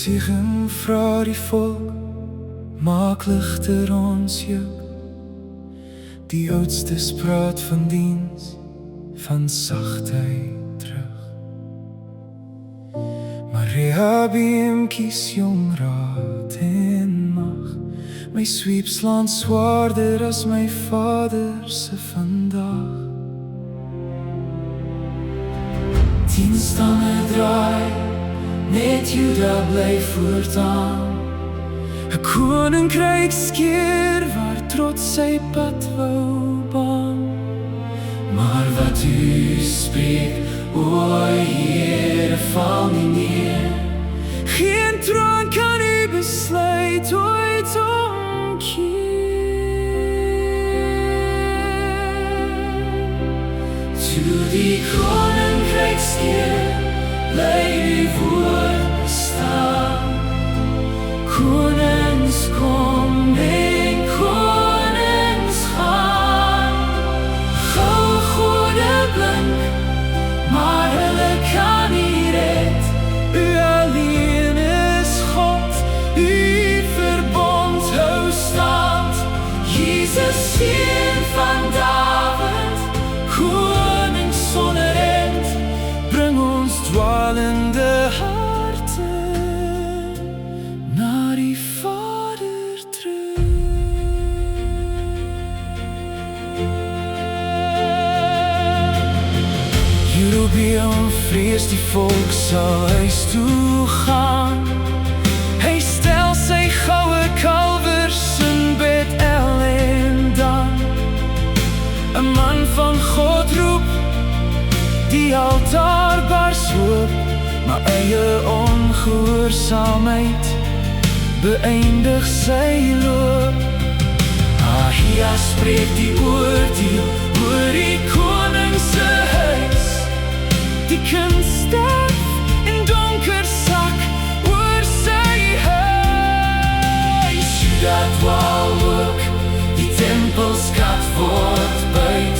Siegen vra die volk, maak ligter ons juk. Die oudstes praat van diens, van sagtheid terug. Maar Rehabeam kies jong raad en mag. My sweep slaan swaarder as my vader se vandag. 10 stamme draai, net Juda bly voortaan. 'n koninkryk skeer waar trots sy pad wou baan. Maar wat u spreek, o Here, val nie neer. Geen troon kan u besluit ooit omkeer. Toe die koninkryk skeer, bly uw woord bestaan. Konings kom en konings gaan. Gou gode blink, maar hulle kan nie red. U alleen is God, u verbond hou stand. Jesus, seun van Dawid, koning sonder end, bring ons dwalende harte na die Vader terug. Jerobeam vrees die volk sal huis toe gaan. Hy stel sy goue kalwers in Bethel en Dan. 'n man van God roep, die altaar bars hoop, maar eie ongehoorsaamheid beëindig sy loop. Ahia spreek die oordeel oor die koning se huis. Die kind sterf in donker sak oor sy huis. Juda dwaal ook, die tempelskat word buit.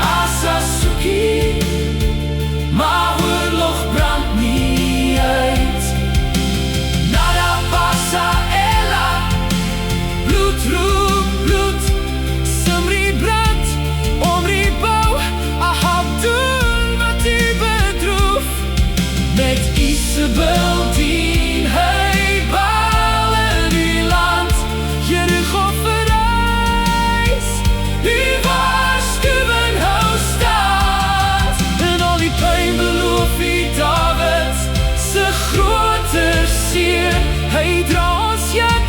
Asa soekie, maar oorlog brand nie uit. Nada pasa ella, bloed roep bloed. Simri brand, Omri bou, Ahab doen wat u bedroef. Met Isabel dien hy Baal in uw land. Jericho verrijs, uw waarschuwing hou staat. En al die pijn beloof u Dawid se groter seer. Hy dra ons juk,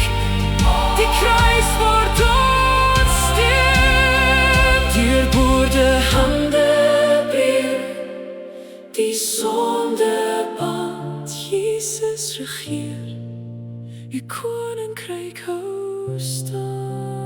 die kruis word ons steen. Deurboorde hande breek, die sondeband. Jesus regeer, uw koninkryk hou staan.